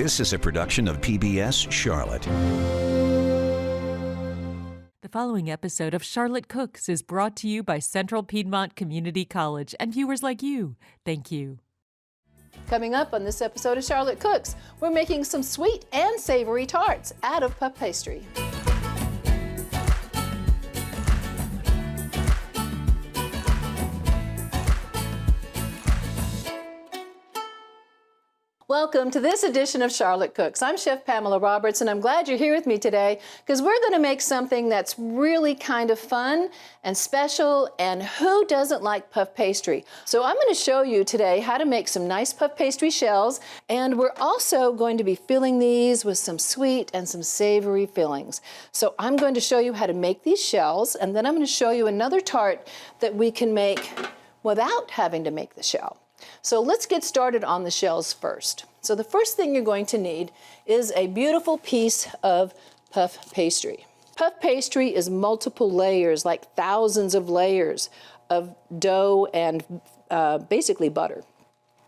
This is a production of PBS Charlotte. The following episode of Charlotte Cooks is brought to you by Central Piedmont Community College and viewers like you. Thank you. Coming up on this episode of Charlotte Cooks, we're making some sweet and savory tarts out of puff pastry. Welcome to this edition of Charlotte Cooks. I'm Chef Pamela Roberts, and I'm glad you're here with me today because we're going to make something that's really kind of fun and special, and who doesn't like puff pastry? So I'm going to show you today how to make some nice puff pastry shells, and we're also going to be filling these with some sweet and some savory fillings. So I'm going to show you how to make these shells, and then I'm going to show you another tart that we can make without having to make the shell. So let's get started on the shells first. So the first thing you're going to need is a beautiful piece of puff pastry. Puff pastry is multiple layers, like thousands of layers of dough and basically butter.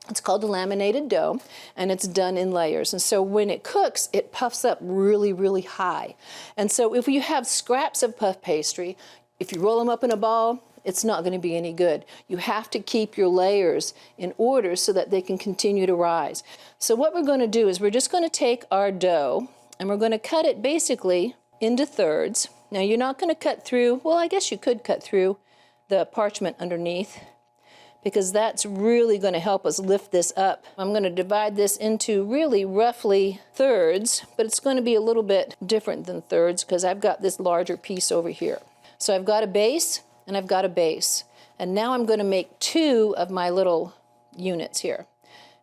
It's called a laminated dough, and it's done in layers. And so when it cooks, it puffs up really, really high. And so if you have scraps of puff pastry, if you roll them up in a ball, it's not going to be any good. You have to keep your layers in order so that they can continue to rise. So what we're going to do is we're just going to take our dough and we're going to cut it basically into thirds. Now you're not going to cut through, well, I guess you could cut through the parchment underneath because that's really going to help us lift this up. I'm going to divide this into really roughly thirds, but it's going to be a little bit different than thirds because I've got this larger piece over here. So I've got a base and I've got a base. And now I'm going to make two of my little units here.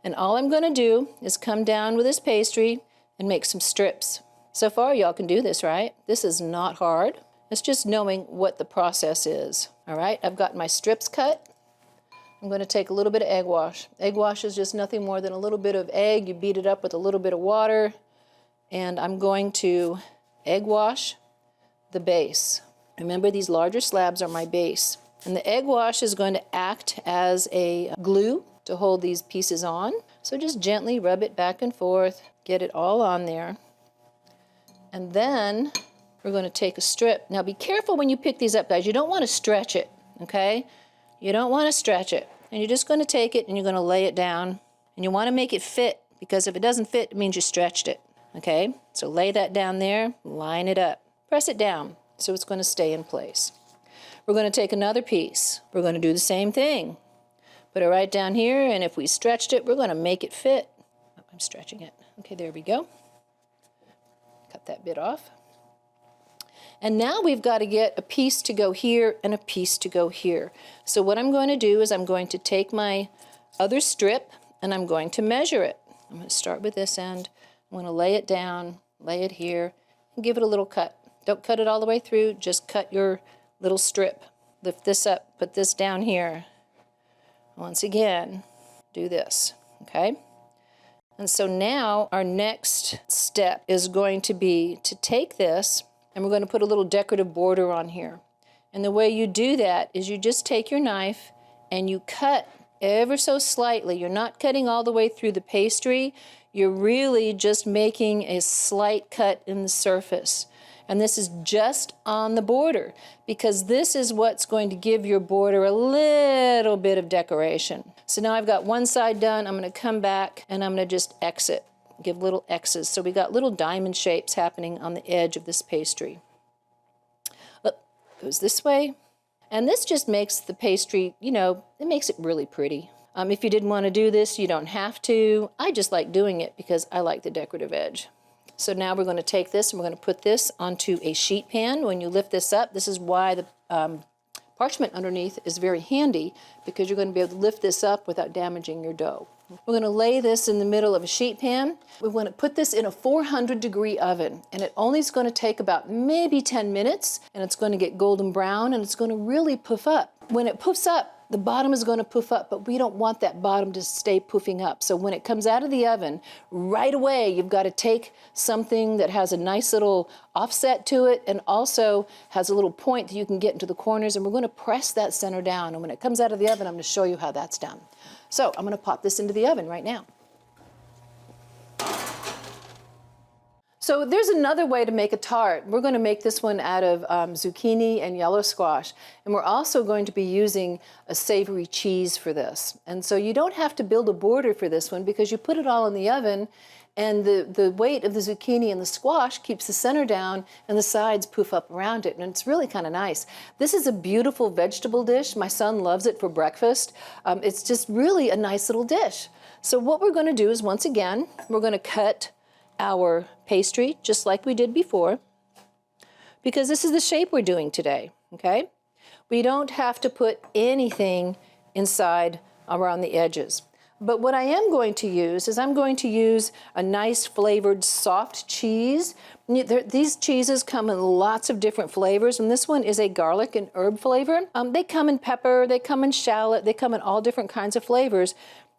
And all I'm going to do is come down with this pastry and make some strips. So far, y'all can do this, right? This is not hard. It's just knowing what the process is. All right, I've got my strips cut. I'm going to take a little bit of egg wash. Egg wash is just nothing more than a little bit of egg. You beat it up with a little bit of water. And I'm going to egg wash the base. Remember, these larger slabs are my base. And the egg wash is going to act as a glue to hold these pieces on. So just gently rub it back and forth, get it all on there. And then we're going to take a strip. Now be careful when you pick these up, guys. You don't want to stretch it, okay? You don't want to stretch it. And you're just going to take it and you're going to lay it down. And you want to make it fit, because if it doesn't fit, it means you stretched it, okay? So lay that down there, line it up, press it down. So it's going to stay in place. We're going to take another piece. We're going to do the same thing. Put it right down here, and if we stretched it, we're going to make it fit. Oh, I'm stretching it. Okay, there we go. Cut that bit off. And now we've got to get a piece to go here and a piece to go here. So what I'm going to do is I'm going to take my other strip and I'm going to measure it. I'm going to start with this end. I'm going to lay it down, lay it here, and give it a little cut. Don't cut it all the way through, just cut your little strip. Lift this up, put this down here. Once again, do this, okay? And so now our next step is going to be to take this and we're going to put a little decorative border on here. And the way you do that is you just take your knife and you cut ever so slightly. You're not cutting all the way through the pastry. You're really just making a slight cut in the surface. And this is just on the border because this is what's going to give your border a little bit of decoration. So now I've got one side done. I'm going to come back and I'm going to just exit, give little X's. So we got little diamond shapes happening on the edge of this pastry. Look, goes this way. And this just makes the pastry, you know, it makes it really pretty. If you didn't want to do this, you don't have to. I just like doing it because I like the decorative edge. So now we're going to take this and we're going to put this onto a sheet pan. When you lift this up, this is why the parchment underneath is very handy, because you're going to be able to lift this up without damaging your dough. We're going to lay this in the middle of a sheet pan. We want to put this in a 400-degree oven, and it only is going to take about maybe 10 minutes, and it's going to get golden brown, and it's going to really puff up. When it puffs up, the bottom is going to puff up, but we don't want that bottom to stay puffing up. So when it comes out of the oven, right away, you've got to take something that has a nice little offset to it and also has a little point that you can get into the corners, and we're going to press that center down. And when it comes out of the oven, I'm going to show you how that's done. So I'm going to pop this into the oven right now. So there's another way to make a tart. We're going to make this one out of zucchini and yellow squash. And we're also going to be using a savory cheese for this. And so you don't have to build a border for this one because you put it all in the oven and the weight of the zucchini and the squash keeps the center down and the sides poof up around it. And it's really kind of nice. This is a beautiful vegetable dish. My son loves it for breakfast. It's just really a nice little dish. So what we're going to do is, once again, we're going to cut our pastry just like we did before, because this is the shape we're doing today, okay? We don't have to put anything inside around the edges. But what I am going to use is I'm going to use a nice flavored soft cheese. These cheeses come in lots of different flavors, and this one is a garlic and herb flavor. They come in pepper, they come in shallot, they come in all different kinds of flavors.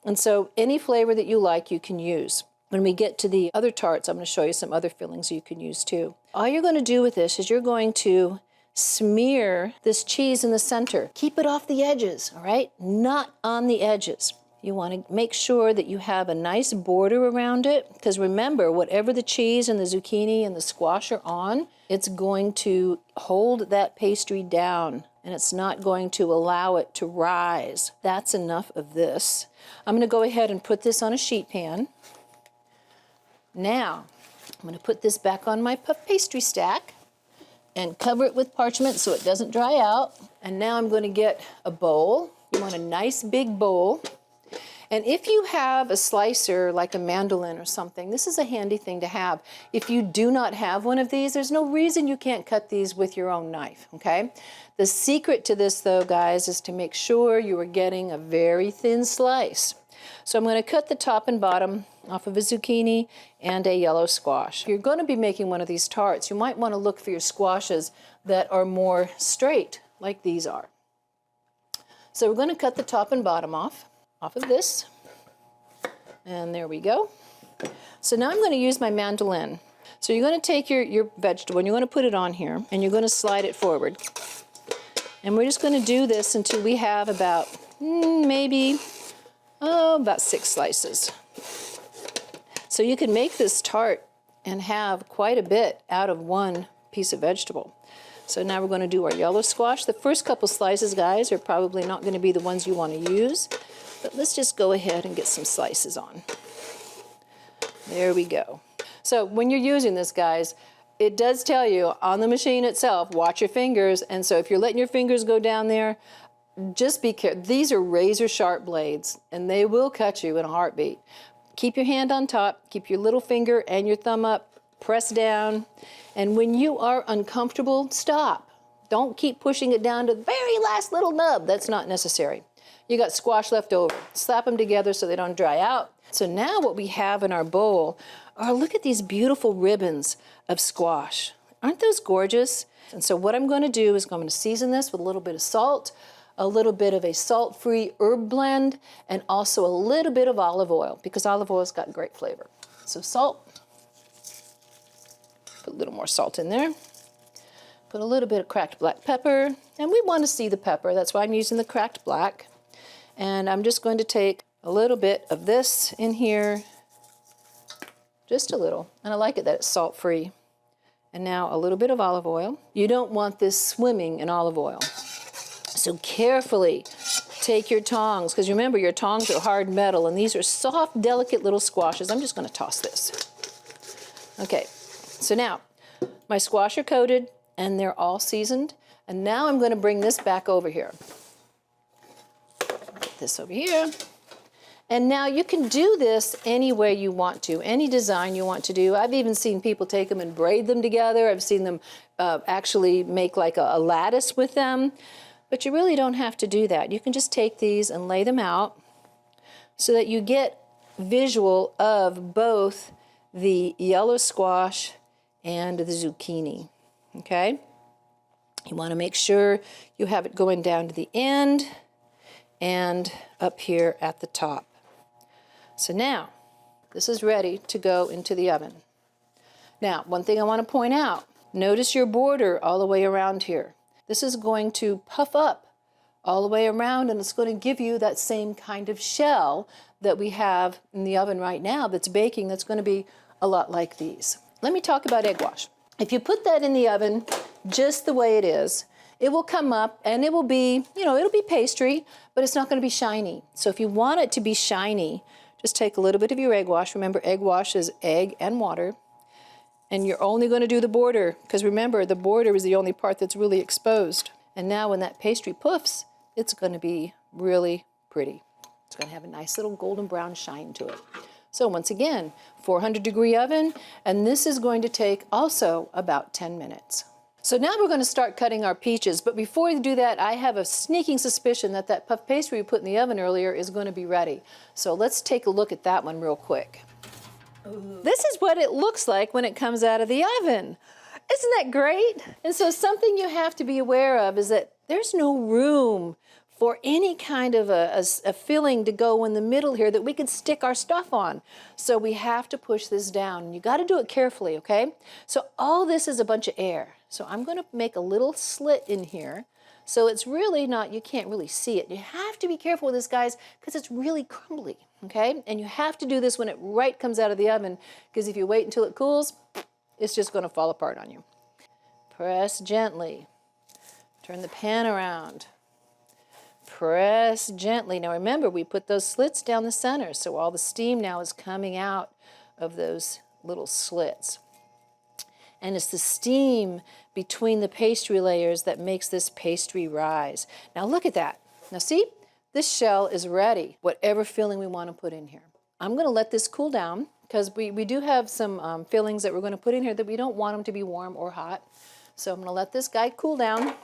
And so any flavor that you like, you can use. When we get to the other tarts, I'm going to show you some other fillings you can use too. All you're going to do with this is you're going to smear this cheese in the center. Keep it off the edges, all right? Not on the edges. You want to make sure that you have a nice border around it, because remember, whatever the cheese and the zucchini and the squash are on, it's going to hold that pastry down, and it's not going to allow it to rise. That's enough of this. I'm going to go ahead and put this on a sheet pan. Now, I'm going to put this back on my puff pastry stack and cover it with parchment so it doesn't dry out. And now I'm going to get a bowl. You want a nice big bowl. And if you have a slicer like a mandolin or something, this is a handy thing to have. If you do not have one of these, there's no reason you can't cut these with your own knife, okay? The secret to this, though, guys, is to make sure you are getting a very thin slice. So I'm going to cut the top and bottom off of a zucchini and a yellow squash. If you're going to be making one of these tarts, you might want to look for your squashes that are more straight, like these are. So we're going to cut the top and bottom off of this. And there we go. So now I'm going to use my mandolin. So you're going to take your vegetable and you're going to put it on here and you're going to slide it forward. And we're just going to do this until we have about about 6 slices. So you can make this tart and have quite a bit out of one piece of vegetable. So now we're going to do our yellow squash. The first couple slices, guys, are probably not going to be the ones you want to use, but let's just go ahead and get some slices on. There we go. So when you're using this, guys, it does tell you on the machine itself, watch your fingers. And so if you're letting your fingers go down there, just be careful. These are razor sharp blades and they will cut you in a heartbeat. Keep your hand on top, keep your little finger and your thumb up, press down. And when you are uncomfortable, stop. Don't keep pushing it down to the very last little nub. That's not necessary. You got squash left over. Slap them together so they don't dry out. So now what we have in our bowl are, look at these beautiful ribbons of squash. Aren't those gorgeous? And so what I'm going to do is I'm going to season this with a little bit of salt, a little bit of a salt-free herb blend, and also a little bit of olive oil, because olive oil's got great flavor. So salt, put a little more salt in there, put a little bit of cracked black pepper, and we want to see the pepper, that's why I'm using the cracked black. And I'm just going to take a little bit of this in here, just a little, and I like it that it's salt-free. And now a little bit of olive oil. You don't want this swimming in olive oil. So carefully take your tongs, because remember your tongs are hard metal and these are soft, delicate little squashes. I'm just going to toss this. Okay, so now my squash are coated and they're all seasoned. And now I'm going to bring this back over here. Put this over here. And now you can do this any way you want to, any design you want to do. I've even seen people take them and braid them together. I've seen them actually make like a lattice with them. But you really don't have to do that. You can just take these and lay them out so that you get visual of both the yellow squash and the zucchini, okay? You want to make sure you have it going down to the end and up here at the top. So now, this is ready to go into the oven. Now, one thing I want to point out, notice your border all the way around here. This is going to puff up all the way around and it's going to give you that same kind of shell that we have in the oven right now that's baking, that's going to be a lot like these. let me talk about egg wash. If you put that in the oven just the way it is, it will come up and it will be, it'll be pastry, but it's not going to be shiny. So if you want it to be shiny, just take a little bit of your egg wash. Remember, egg wash is egg and water. And you're only going to do the border, because remember, the border is the only part that's really exposed. And now when that pastry puffs, it's going to be really pretty. It's going to have a nice little golden brown shine to it. So once again, 400-degree oven, and this is going to take also about 10 minutes. So now we're going to start cutting our peaches, but before we do that, I have a sneaking suspicion that that puff pastry we put in the oven earlier is going to be ready. So let's take a look at that one real quick. This is what it looks like when it comes out of the oven. Isn't that great? And so something you have to be aware of is that there's no room for any kind of a filling to go in the middle here that we can stick our stuff on. So we have to push this down. You got to do it carefully, okay? So all this is a bunch of air. So I'm going to make a little slit in here. So it's really not, you can't really see it. You have to be careful with this, guys, because it's really crumbly, okay? And you have to do this when it right comes out of the oven, because if you wait until it cools, it's just going to fall apart on you. Press gently. Turn the pan around. Press gently. Now remember, we put those slits down the center, so all the steam now is coming out of those little slits. And it's the steam between the pastry layers that makes this pastry rise. Now look at that. Now see, this shell is ready, whatever filling we want to put in here. I'm going to let this cool down, because we do have some fillings that we're going to put in here that we don't want them to be warm or hot. So I'm going to let this guy cool down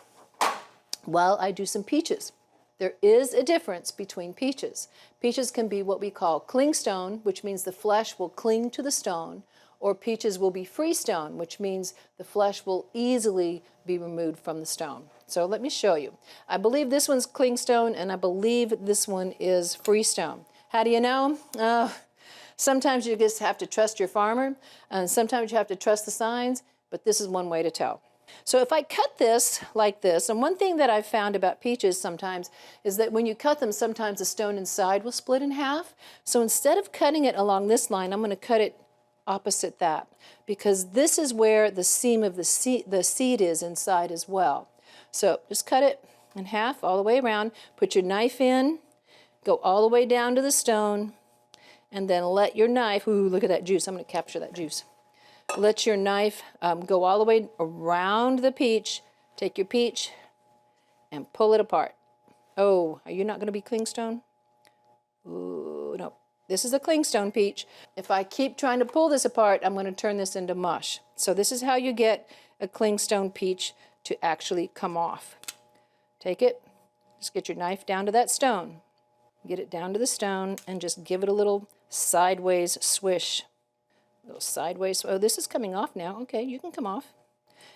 while I do some peaches. There is a difference between peaches. Peaches can be what we call clingstone, which means the flesh will cling to the stone, or peaches will be freestone, which means the flesh will easily be removed from the stone. So let me show you. I believe this one's clingstone, and I believe this one is freestone. How do you know? Sometimes you just have to trust your farmer, and sometimes you have to trust the signs, but this is one way to tell. So if I cut this like this, and one thing that I've found about peaches sometimes is that when you cut them, sometimes the stone inside will split in half. So instead of cutting it along this line, I'm going to cut it opposite that, because this is where the seam of the seed is inside as well. So just cut it in half all the way around, put your knife in, go all the way down to the stone, and then let your knife, ooh, look at that juice, I'm going to capture that juice. Let your knife go all the way around the peach. Take your peach and pull it apart. Oh, are you not going to be clingstone? Ooh, no. This is a clingstone peach. If I keep trying to pull this apart, I'm going to turn this into mush. So this is how you get a clingstone peach to actually come off. Take it, just get your knife down to that stone. Get it down to the stone and just give it a little sideways swish. A little sideways. Oh, this is coming off now. Okay, you can come off.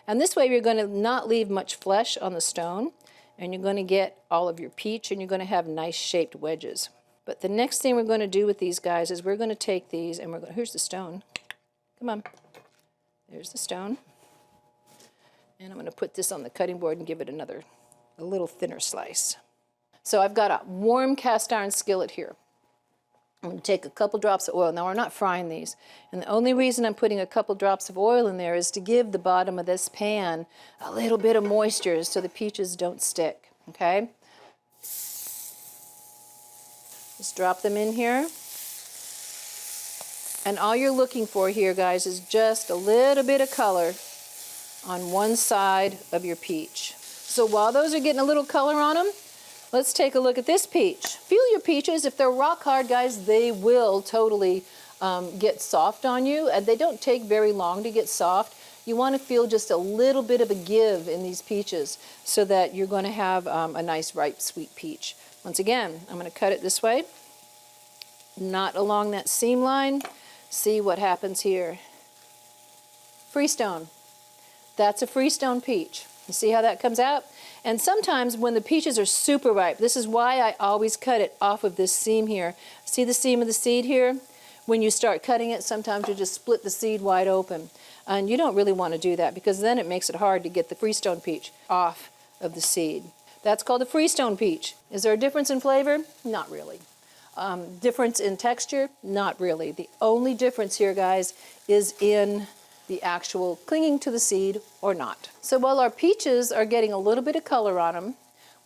And this way you're going to not leave much flesh on the stone, and you're going to get all of your peach, and you're going to have nice shaped wedges. But the next thing we're going to do with these guys is we're going to take these, and we're going to, here's the stone. Come on. There's the stone. And I'm going to put this on the cutting board and give it a little thinner slice. So I've got a warm cast iron skillet here. I'm going to take a couple drops of oil. Now, we're not frying these. And the only reason I'm putting a couple drops of oil in there is to give the bottom of this pan a little bit of moisture so the peaches don't stick, okay? Just drop them in here. And all you're looking for here, guys, is just a little bit of color on one side of your peach. So while those are getting a little color on them, let's take a look at this peach. Feel your peaches. If they're rock hard, guys, they will totally get soft on you, and they don't take very long to get soft. You want to feel just a little bit of a give in these peaches so that you're going to have a nice, ripe, sweet peach. Once again, I'm going to cut it this way, not along that seam line. See what happens here. Freestone. That's a freestone peach. You see how that comes out? And sometimes when the peaches are super ripe, this is why I always cut it off of this seam here. See the seam of the seed here? When you start cutting it, sometimes you just split the seed wide open. And you don't really want to do that, because then it makes it hard to get the freestone peach off of the seed. That's called a freestone peach. Is there a difference in flavor? Not really. Difference in texture? Not really. The only difference here, guys, is in the actual clinging to the seed or not. So while our peaches are getting a little bit of color on them,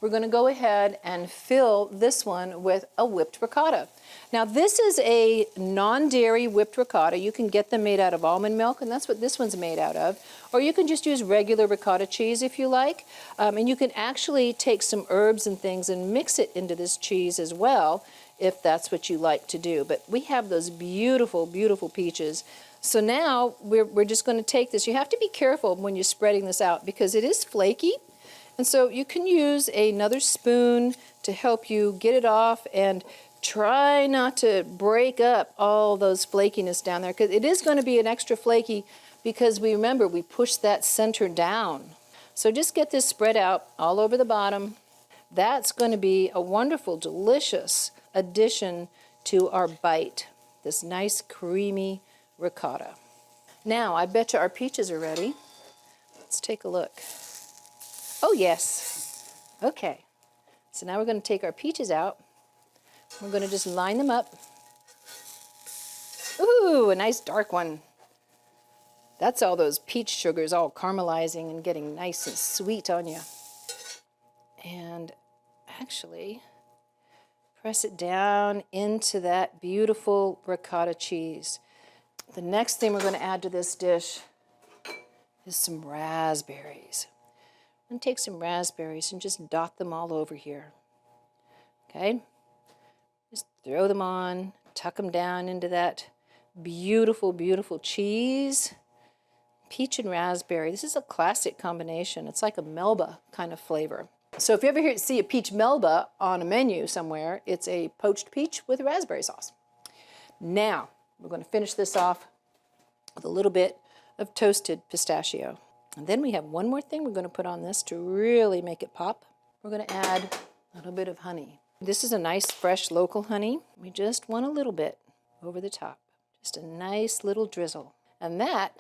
we're going to go ahead and fill this one with a whipped ricotta. Now this is a non-dairy whipped ricotta. You can get them made out of almond milk, and that's what this one's made out of. Or you can just use regular ricotta cheese if you like. And you can actually take some herbs and things and mix it into this cheese as well, if that's what you like to do. But we have those beautiful, beautiful peaches. So now we're just going to take this. You have to be careful when you're spreading this out because it is flaky. And so you can use another spoon to help you get it off, and try not to break up all those flakiness down there, because it is going to be an extra flaky because remember we pushed that center down. So just get this spread out all over the bottom. That's going to be a wonderful, delicious addition to our bite, this nice creamy ricotta. Now I bet you our peaches are ready. Let's take a look. Oh yes. Okay. So now we're going to take our peaches out. We're going to just line them up. Ooh, a nice dark one. That's all those peach sugars all caramelizing and getting nice and sweet on you. And actually, press it down into that beautiful ricotta cheese. The next thing we're going to add to this dish is some raspberries. I'm going to take some raspberries and just dot them all over here. Okay? Just throw them on, tuck them down into that beautiful, beautiful cheese. Peach and raspberry. This is a classic combination. It's like a Melba kind of flavor. So if you ever see a peach Melba on a menu somewhere, it's a poached peach with raspberry sauce. Now, we're going to finish this off with a little bit of toasted pistachio. And then we have one more thing we're going to put on this to really make it pop. We're going to add a little bit of honey. This is a nice, fresh, local honey. We just want a little bit over the top. Just a nice little drizzle. And that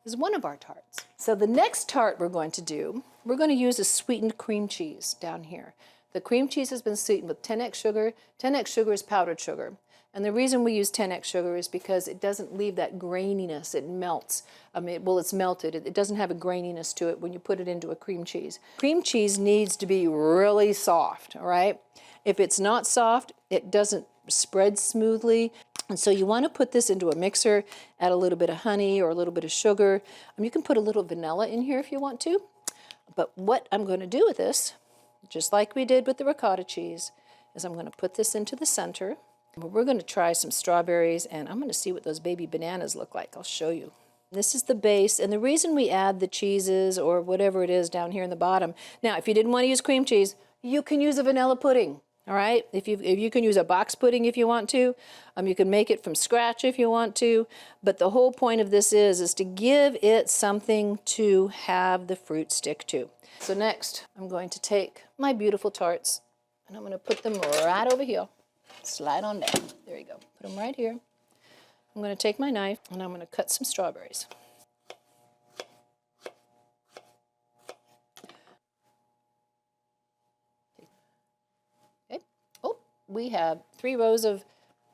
is one of our tarts. So the next tart we're going to do, we're going to use a sweetened cream cheese down here. The cream cheese has been sweetened with 10x sugar. 10x sugar is powdered sugar. And the reason we use 10x sugar is because it doesn't leave that graininess. It melts. It's melted. It doesn't have a graininess to it when you put it into a cream cheese. Cream cheese needs to be really soft, all right? If it's not soft, it doesn't spread smoothly. And so you want to put this into a mixer, add a little bit of honey or a little bit of sugar. You can put a little vanilla in here if you want to. But what I'm going to do with this, just like we did with the ricotta cheese, is I'm going to put this into the center. We're going to try some strawberries, and I'm going to see what those baby bananas look like. I'll show you. This is the base, and the reason we add the cheeses or whatever it is down here in the bottom. Now, if you didn't want to use cream cheese, you can use a vanilla pudding. All right, if you can use a box pudding if you want to, you can make it from scratch if you want to, but the whole point of this is to give it something to have the fruit stick to. So next, I'm going to take my beautiful tarts, and I'm going to put them right over here. Slide on down. There you go. Put them right here. I'm going to take my knife, and I'm going to cut some strawberries. We have 3 rows of,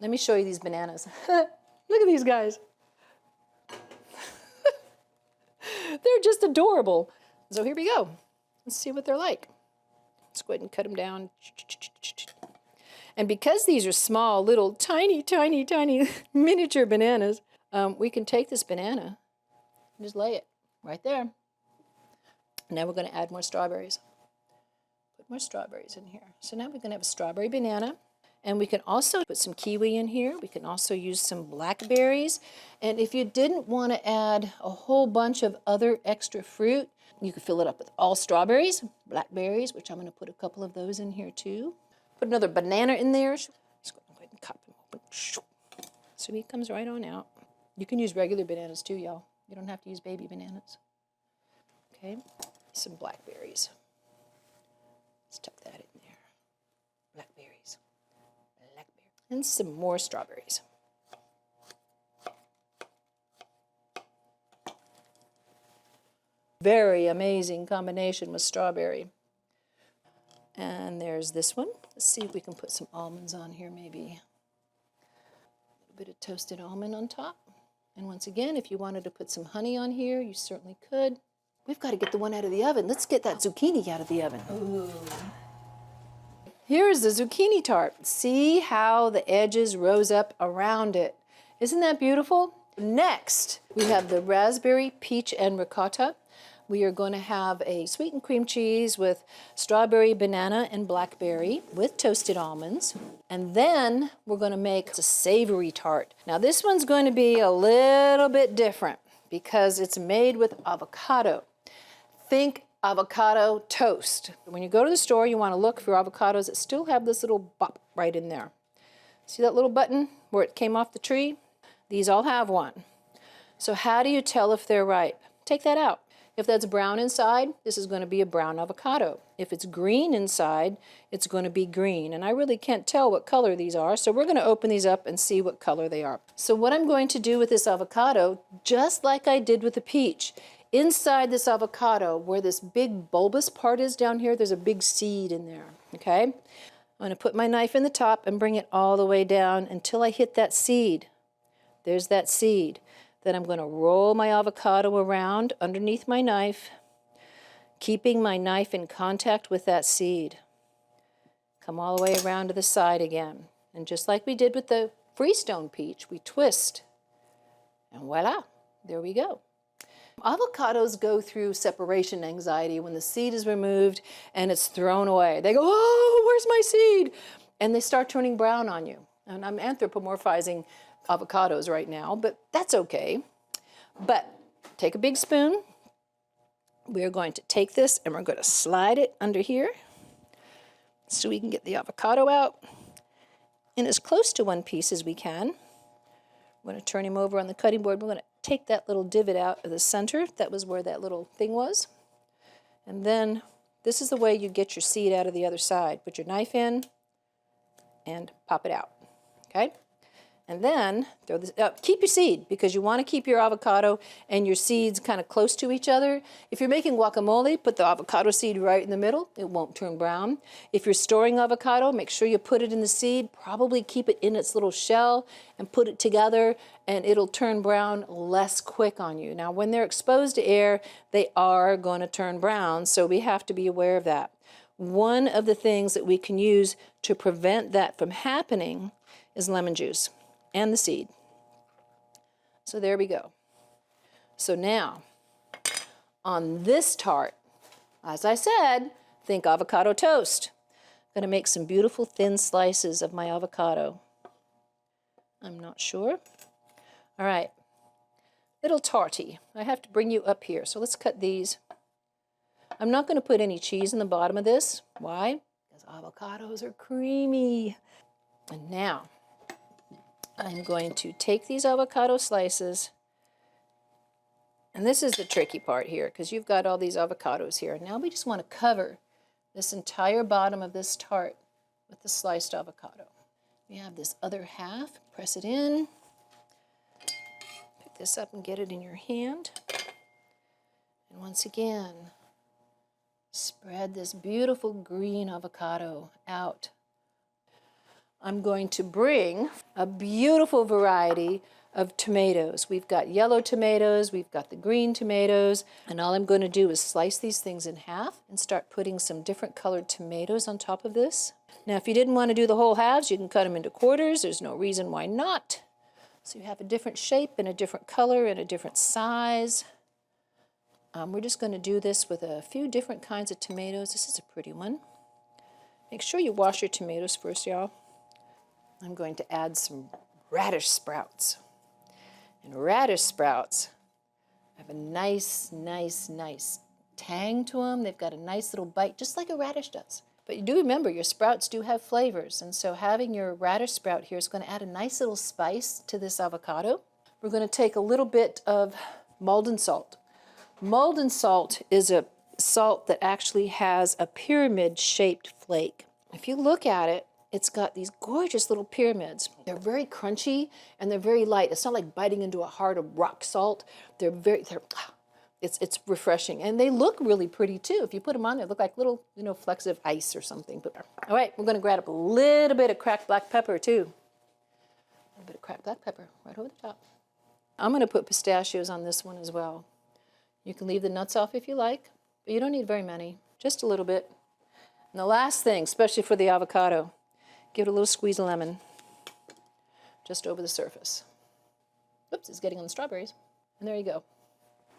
let me show you these bananas. Look at these guys. They're just adorable. So here we go. Let's see what they're like. Let's go ahead and cut them down. And because these are small, little, tiny, tiny, tiny miniature bananas, we can take this banana and just lay it right there. Now we're going to add more strawberries. More strawberries in here. So now we're going to have a strawberry banana, and we can also put some kiwi in here. We can also use some blackberries, and if you didn't want to add a whole bunch of other extra fruit, you could fill it up with all strawberries, blackberries, which I'm going to put a couple of those in here too. Put another banana in there. Just go ahead and cut them open. So he comes right on out. You can use regular bananas too, y'all. You don't have to use baby bananas. Okay, some blackberries. Let's tuck that in there. Blackberries. Blackberries. And some more strawberries. Very amazing combination with strawberry. And there's this one. Let's see if we can put some almonds on here maybe. A little bit of toasted almond on top. And once again, if you wanted to put some honey on here, you certainly could. We've got to get the one out of the oven. Let's get that zucchini out of the oven. Ooh. Here's the zucchini tart. See how the edges rose up around it. Isn't that beautiful? Next, we have the raspberry, peach, and ricotta. We are going to have a sweetened cream cheese with strawberry, banana, and blackberry with toasted almonds. And then we're going to make a savory tart. Now this one's going to be a little bit different because it's made with avocado. Think avocado toast. When you go to the store, you want to look for avocados that still have this little bop right in there. See that little button where it came off the tree? These all have one. So how do you tell if they're ripe? Take that out. If that's brown inside, this is going to be a brown avocado. If it's green inside, it's going to be green. And I really can't tell what color these are, so we're going to open these up and see what color they are. So what I'm going to do with this avocado, just like I did with the peach, inside this avocado, where this big bulbous part is down here, there's a big seed in there, okay? I'm going to put my knife in the top and bring it all the way down until I hit that seed. There's that seed. Then I'm going to roll my avocado around underneath my knife, keeping my knife in contact with that seed. Come all the way around to the side again. And just like we did with the Freestone peach, we twist. And voila, there we go. Avocados go through separation anxiety when the seed is removed and it's thrown away. They go, oh, where's my seed? And they start turning brown on you. And I'm anthropomorphizing avocados right now, but that's okay. But take a big spoon. We're going to take this and we're going to slide it under here so we can get the avocado out in as close to one piece as we can. I'm going to turn him over on the cutting board. We're going to take that little divot out of the center. That was where that little thing was. And then this is the way you get your seed out of the other side. Put your knife in and pop it out, okay? And then throw this, keep your seed because you want to keep your avocado and your seeds kind of close to each other. If you're making guacamole, put the avocado seed right in the middle. It won't turn brown. If you're storing avocado, make sure you put it in the seed. Probably keep it in its little shell and put it together and it'll turn brown less quick on you. Now, when they're exposed to air, they are going to turn brown, so we have to be aware of that. One of the things that we can use to prevent that from happening is lemon juice and the seed. So there we go. So now, on this tart, as I said, think avocado toast. I'm going to make some beautiful thin slices of my avocado. I'm not sure. All right, little tarty. I have to bring you up here, so let's cut these. I'm not going to put any cheese in the bottom of this. Why? Because avocados are creamy. And now, I'm going to take these avocado slices, and this is the tricky part here because you've got all these avocados here. Now we just want to cover this entire bottom of this tart with the sliced avocado. We have this other half, press it in, pick this up and get it in your hand. And once again, spread this beautiful green avocado out. I'm going to bring a beautiful variety of tomatoes. We've got yellow tomatoes, we've got the green tomatoes, and all I'm going to do is slice these things in half and start putting some different colored tomatoes on top of this. Now, if you didn't want to do the whole halves, you can cut them into quarters. There's no reason why not. So you have a different shape and a different color and a different size. We're just going to do this with a few different kinds of tomatoes. This is a pretty one. Make sure you wash your tomatoes first, y'all. I'm going to add some radish sprouts. And radish sprouts have a nice tang to them. They've got a nice little bite, just like a radish does. But you do remember, your sprouts do have flavors. And so having your radish sprout here is going to add a nice little spice to this avocado. We're going to take a little bit of Maldon salt. Maldon salt is a salt that actually has a pyramid-shaped flake. If you look at it, it's got these gorgeous little pyramids. They're very crunchy and they're very light. It's not like biting into a heart of rock salt. It's refreshing. And they look really pretty too. If you put them on, they look like little, flecks of ice or something. But, all right, we're gonna grab up a little bit of cracked black pepper too. A little bit of cracked black pepper right over the top. I'm going to put pistachios on this one as well. You can leave the nuts off if you like, but you don't need very many, just a little bit. And the last thing, especially for the avocado, give it a little squeeze of lemon just over the surface. Oops, it's getting on the strawberries. And there you go.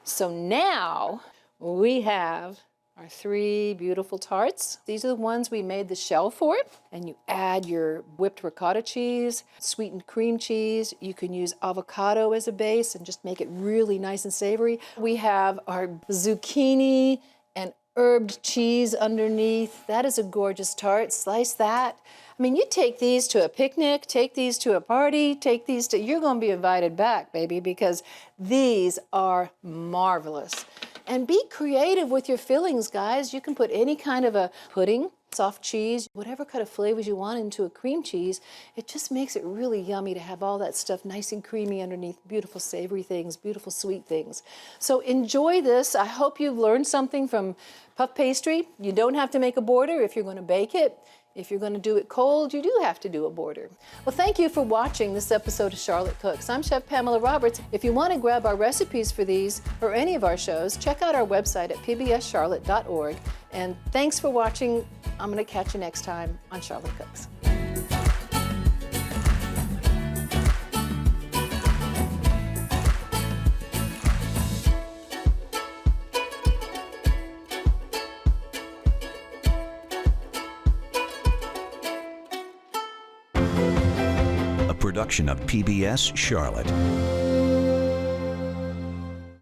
So now we have our 3 beautiful tarts. These are the ones we made the shell for. And you add your whipped ricotta cheese, sweetened cream cheese. You can use avocado as a base and just make it really nice and savory. We have our zucchini and herbed cheese underneath. That is a gorgeous tart. Slice that. I mean, you take these to a picnic, take these to a party, you're going to be invited back, baby, because these are marvelous. And be creative with your fillings, guys. You can put any kind of a pudding, soft cheese, whatever kind of flavors you want into a cream cheese. It just makes it really yummy to have all that stuff nice and creamy underneath, beautiful savory things, beautiful sweet things. So enjoy this. I hope you've learned something from puff pastry. You don't have to make a border if you're going to bake it. If you're going to do it cold, you do have to do a border. Well, thank you for watching this episode of Charlotte Cooks. I'm Chef Pamela Roberts. If you want to grab our recipes for these or any of our shows, check out our website at pbscharlotte.org. And thanks for watching. I'm going to catch you next time on Charlotte Cooks. A production of PBS Charlotte.